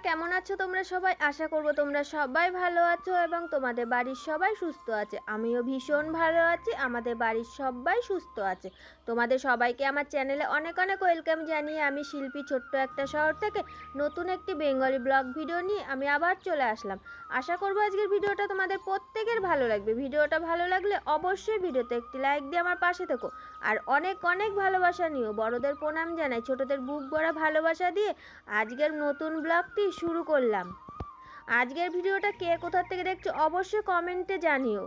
কেমন আছো তোমরা সবাই? আশা করব তোমরা সবাই ভালো আছো এবং তোমাদের বাড়ির সবাই সুস্থ আছে। আমিও ভীষণ ভালো আছি, আমাদের বাড়ির সবাই সুস্থ আছে। তোমাদের সবাইকে আমার চ্যানেলে অনেক অনেক ওয়েলকাম জানিয়ে আমি শিল্পী ছোট্ট একটা শহর থেকে নতুন একটি বেঙ্গলি ব্লগ ভিডিও নিয়ে আমি আবার চলে আসলাম। আশা করব আজকের ভিডিওটা তোমাদের প্রত্যেকের ভালো লাগবে। ভিডিওটা ভালো লাগলে অবশ্যই ভিডিওতে একটি লাইক দিয়ে আমার পাশে থেকো। আর অনেক অনেক ভালোবাসা নিও। বড়দের প্রণাম জানাই, ছোটদের বুক ভরা ভালোবাসা দিয়ে আজকের নতুন ব্লগটি শুরু করলাম। আজকের ভিডিওটা কে কোথা থেকে দেখছো অবশ্যই কমেন্টে জানিও।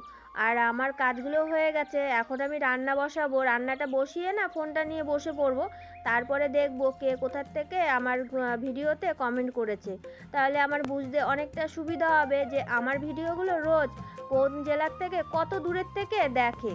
আর আমার কাজগুলো হয়ে গেছে, এখন আমি রান্না বসাবো। রান্নাটা বসিয়ে না ফোনটা নিয়ে বসে পড়বো, তারপরে দেখবো কে কোথার থেকে আমার ভিডিওতে কমেন্ট করেছে। তাহলে আমার বুঝতে অনেকটা সুবিধা হবে যে আমার ভিডিওগুলো রোজ কোন জেলার থেকে কত দূরের থেকে দেখে।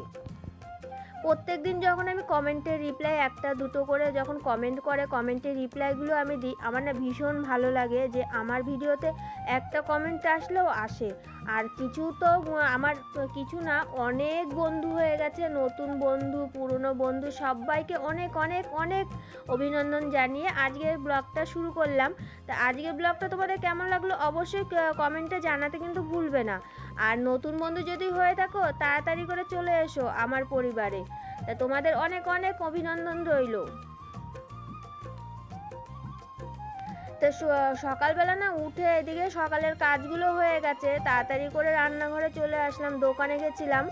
প্রত্যেক দিন যখন আমি কমেন্টের রিপ্লাই একটা দুটো করে যখন কমেন্ট করে কমেন্টের রিপ্লাইগুলো আমি দিই, আমার না ভীষণ ভালো লাগে যে আমার ভিডিওতে একটা কমেন্ট আসলেও আসে। আর কিছু তো আমার কিছু না, অনেক বন্ধু হয়ে গেছে, নতুন বন্ধু পুরনো বন্ধু সবাইকে অনেক অনেক অনেক অভিনন্দন জানিয়ে আজকের ব্লগটা শুরু করলাম। তা আজকের ব্লগটা তোমাদের কেমন লাগলো অবশ্যই কমেন্টে জানাতে কিন্তু ভুলবে না। আর নতুন বন্ধু যদি হয়ে থাকো তাড়াতাড়ি করে চলে এসো আমার পরিবারে। তা তোমাদের অনেক অনেক অভিনন্দন রইল। তো সকালবেলা না উঠে এদিকে সকালের কাজগুলো হয়ে গেছে, তাড়াতাড়ি করে রান্নাঘরে চলে আসলাম। দোকানে গেছিলাম,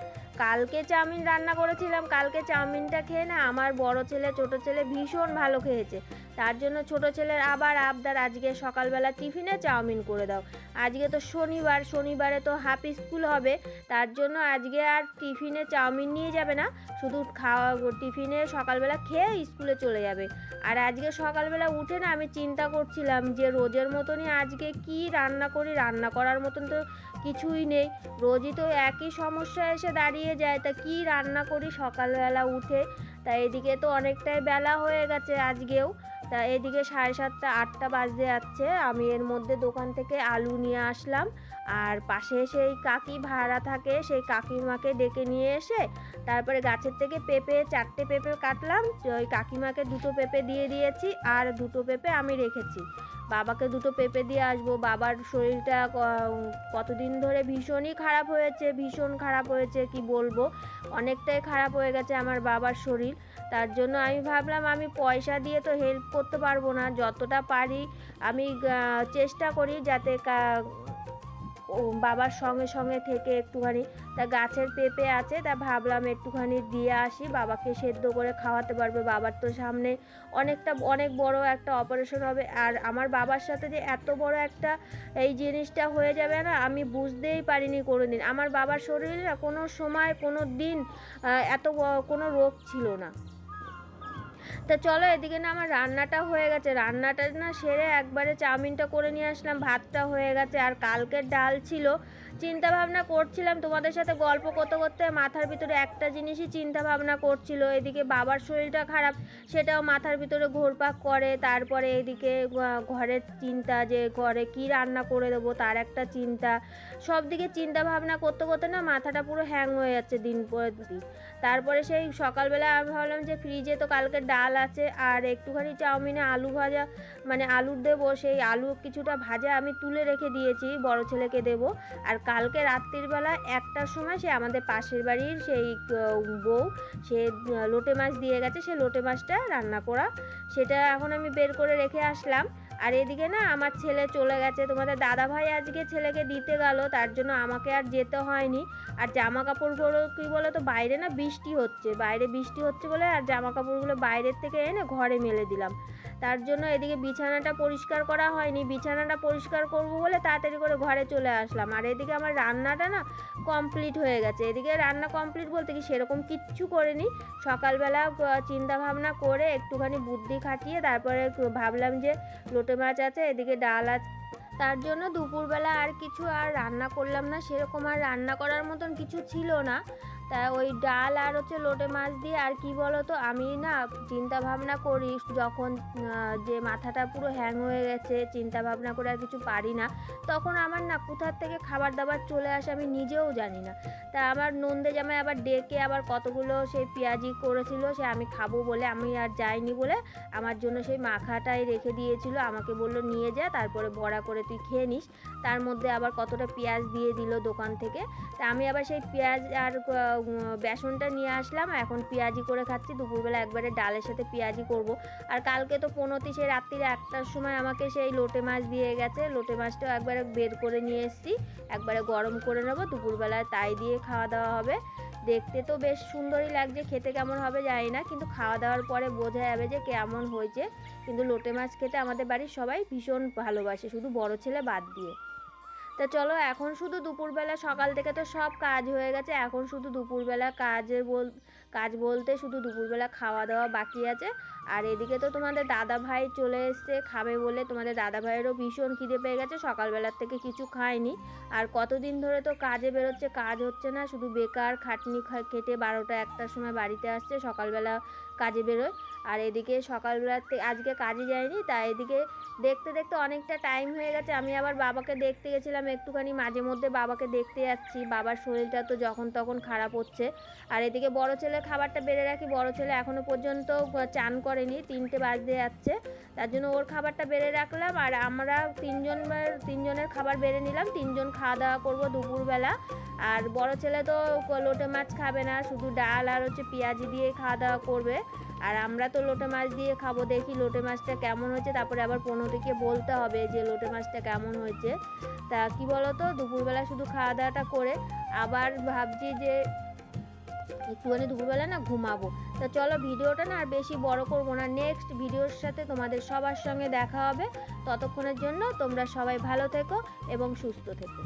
কালকে চাউমিন রান্না করেছিলাম। কালকে চাউমিনটা খেয়ে না আমার বড় ছেলে ছোট ছেলে ভীষণ ভালো খেয়েছে। তার জন্য ছোট ছেলের আবার আবদার, আজকে সকালবেলা টিফিনে চাউমিন করে দাও। আজকে তো শনিবার, শনিবারে তো হাফ স্কুল হবে, তার জন্য আজকে আর টিফিনে চাউমিন নিয়ে যাবে না, শুধু খাওয়া টিফিনে সকালবেলা খেয়ে স্কুলে চলে যাবে। আর আজকে সকালবেলা উঠে না আমি চিন্তা করছিলাম যে রোজের মতনই আজকে কি রান্না করি। রান্না করার মতন তো কিছুই নেই, রোজই তো একই সমস্যা এসে দাঁড়িয়ে যায়। তা কি রান্না করি সকালবেলা উঠে। তা এদিকে তো অনেকটাই বেলা হয়ে গেছে আজকেও। তা এদিকে 7:30 8টা বাজতে যাচ্ছে। আমি এর মধ্যে দোকান থেকে আলু নিয়ে আসলাম, আর পাশে সেই কাকি ভাড়া থাকে, সেই কাকিমাকে ডেকে নিয়ে এসে তারপরে গাছের থেকে পেঁপে 4টে পেঁপে কাটলাম। ওই কাকিমাকে 2টো পেঁপে দিয়ে দিয়েছি, আর 2টো পেঁপে আমি রেখেছি। বাবাকে 2টো পেঁপে দিয়ে আসবো। বাবার শরীরটা কতদিন ধরে ভীষণই খারাপ হয়েছে, ভীষণ খারাপ হয়েছে কি বলবো, অনেকটাই খারাপ হয়ে গেছে আমার বাবার শরীর। তার জন্য আমি ভাবলাম আমি পয়সা দিয়ে তো হেল্প করতে পারবো না, যতটা পারি আমি চেষ্টা করি যাতে বাবার সঙ্গে সঙ্গে থেকে একটুখানি। তা গাছের পেঁপে আছে, তা ভাবলাম একটুখানি দিয়ে আসি, বাবাকে সেদ্ধ করে খাওয়াতে পারবে। বাবার তো সামনে অনেক বড় একটা অপারেশন হবে, আর আমার বাবার সাথে যে এত বড় একটা এই জিনিসটা হয়ে যাবে না আমি বুঝতেই পারিনি কোনোদিন। আমার বাবার শরীরে কোনো সময় কোনো দিন এত কোনো রোগ ছিল না। তা চলো, এদিকে না আমার রান্নাটা হয়ে গেছে, রান্নাটা না সেরে একবারে চাউমিনটা করে নিয়ে আসলাম। ভাতটা হয়ে গেছে, আর কালকের ডাল ছিল। চিন্তা ভাবনা করছিলাম তোমাদের সাথে গল্প করতে করতে, মাথার ভিতরে একটা জিনিসই চিন্তা ভাবনা করছিল। এদিকে বাবার শরীরটা খারাপ, সেটাও মাথার ভিতরে ঘুরপাক করে। তারপরে এদিকে ঘরের চিন্তা, যে ঘরে কি রান্না করে দেবো তার একটা চিন্তা। সব দিকে চিন্তা ভাবনা করতে করতে না মাথাটা পুরো হ্যাং হয়ে যাচ্ছে দিন পর দিন। তারপরে সেই সকালবেলা আমি ভাবলাম যে ফ্রিজে তো কালকে ডাল আছে, আর একটুখানি চাউমিনে আলু ভাজা মানে আলুর দেবো, সেই আলু কিছুটা ভাজা আমি তুলে রেখে দিয়েছি, বড় ছেলেকে দেবো। আর কালকে রাত্রিবেলা 1টার সময় সে আমাদের পাশের বাড়ির সেই বউ সে লোটে মাছ দিয়ে গেছে, সে লোটে মাছটা রান্না করা, সেটা এখন আমি বের করে রেখে আসলাম। আর এদিকে না আমার ছেলে চলে গেছে, তোমাদের দাদা ভাই আজকে ছেলেকে দিতে গেল, তার জন্য আমাকে আর যেতে হয়নি। আর জামা কাপড়গুলো কী বলো তো, বাইরে না বৃষ্টি হচ্ছে, বাইরে বৃষ্টি হচ্ছে বলে আর জামা কাপড়গুলো বাইরের থেকে এনে ঘরে মেলে দিলাম। তার জন্য এদিকে বিছানাটা পরিষ্কার করা হয়নি, বিছানাটা পরিষ্কার করব বলে তাড়াতাড়ি করে ঘরে চলে আসলাম। আর এদিকে আমার রান্নাটা না কমপ্লিট হয়ে গেছে। এদিকে রান্না কমপ্লিট বলতে কি সেরকম কিচ্ছু করিনি, সকালবেলা চিন্তা ভাবনা করে একটুখানি বুদ্ধি খাটিয়ে তারপরে ভাবলাম যে লোটে মাছ আছে, এদিকে ডাল আছে, তার জন্য দুপুরবেলা আর কিছু আর রান্না করলাম না, সেরকম আর রান্না করার মতন কিছু ছিল না। তা ওই ডাল আর হচ্ছে লোটে মাছ দিয়ে, আর কি বলো তো আমি না চিন্তা ভাবনা করি যখন যে মাথাটা পুরো হ্যাং হয়ে গেছে, চিন্তা ভাবনা করে আর কিছু পারি না, তখন আমার না কোথার থেকে খাবার দাবার চলে আসে আমি নিজেও জানি না। তা আমার নন্দে জামাই আবার ডেকে আবার কতগুলো সেই পেঁয়াজি করেছিল, সে আমি খাবো বলে, আমি আর যাইনি বলে আমার জন্য সেই মাখাটাই রেখে দিয়েছিল, আমাকে বলল নিয়ে যা, তারপরে বড়া করে তুই খেয়ে নিস। তার মধ্যে আবার কতটা পেঁয়াজ দিয়ে দিল দোকান থেকে। তা আমি আবার সেই পেঁয়াজ আর বেসনটা নিয়ে আসলাম, এখন পেঁয়াজি করে খাচ্ছি। দুপুরবেলা একবারে ডালের সাথে পেঁয়াজি করব। আর কালকে তো পনতি সেই রাত্রিরে 1টার সময় আমাকে সেই লোটে মাছ দিয়ে গেছে, লোটে মাছটাও একবারে বের করে নিয়ে এসেছি, একবারে গরম করে নেবো, দুপুরবেলায় তাই দিয়ে খাওয়া দাওয়া হবে। দেখতে তো বেশ সুন্দরই লাগছে, খেতে কেমন হবে জানি না, কিন্তু খাওয়া দাওয়ার পরে বোঝা যাবে যে কেমন হয়েছে। কিন্তু লোটে মাছ খেতে আমাদের বাড়ির সবাই ভীষণ ভালোবাসে, শুধু বড় ছেলে বাদ দিয়ে। তা চলো এখন শুধু দুপুরবেলা, সকাল থেকে তো সব কাজ হয়ে গেছে, এখন শুধু দুপুরবেলা কাজ বলতে শুধু দুপুরবেলা খাওয়া দাওয়া বাকি আছে। আর এদিকে তো তোমাদের দাদা ভাই চলে এসছে খাবে বলে, তোমাদের দাদা ভাইয়েরও ভীষণ খিদে পেয়ে গেছে, সকালবেলার থেকে কিছু খায়নি। আর কতদিন ধরে তো কাজে বেরোচ্ছে, কাজ হচ্ছে না, শুধু বেকার খাটনি খেটে 12টা 1টার সময় বাড়িতে আসছে, সকালবেলা কাজে বেরোয়। আর এদিকে সকালবেলাতে আজকে কাজে যায়নি, তাই এদিকে দেখতে দেখতে অনেকটা টাইম হয়ে গেছে। আমি আবার বাবাকে দেখতে গেছিলাম একটুখানি, মাঝে মধ্যে বাবাকে দেখতে যাচ্ছি, বাবার শরীরটা তো যখন তখন খারাপ হচ্ছে। আর এদিকে বড় ছেলের খাবারটা বেড়ে রাখি, বড় ছেলে এখনও পর্যন্ত চান করেনি, 3টে বাজতে যাচ্ছে, তার জন্য ওর খাবারটা বেড়ে রাখলাম। আর আমরা তিনজনের খাবার বেড়ে নিলাম, 3জন খাওয়া দাওয়া করবো দুপুরবেলা। আর বড় ছেলে তো লোটে মাছ খাবে না, শুধু ডাল আর হচ্ছে পেঁয়াজি দিয়ে খাওয়া দাওয়া করবে। আর আমরা তো লোটে মাছ দিয়ে খাবো, দেখি লোটে মাছটা কেমন হয়েছে, তারপরে আবার পনতিকে বলতে হবে যে লোটে মাছটা কেমন হয়েছে। তা কি বলো তো, দুপুরবেলা শুধু খাওয়া দাওয়াটা করে আবার ভাবছি যে একটুখানি দুপুরবেলা না ঘুমাবো। তা চলো ভিডিওটা না আর বেশি বড় করবো না, নেক্সট ভিডিওর সাথে তোমাদের সবার সঙ্গে দেখা হবে। ততক্ষণের জন্য তোমরা সবাই ভালো থেকো এবং সুস্থ থেকো।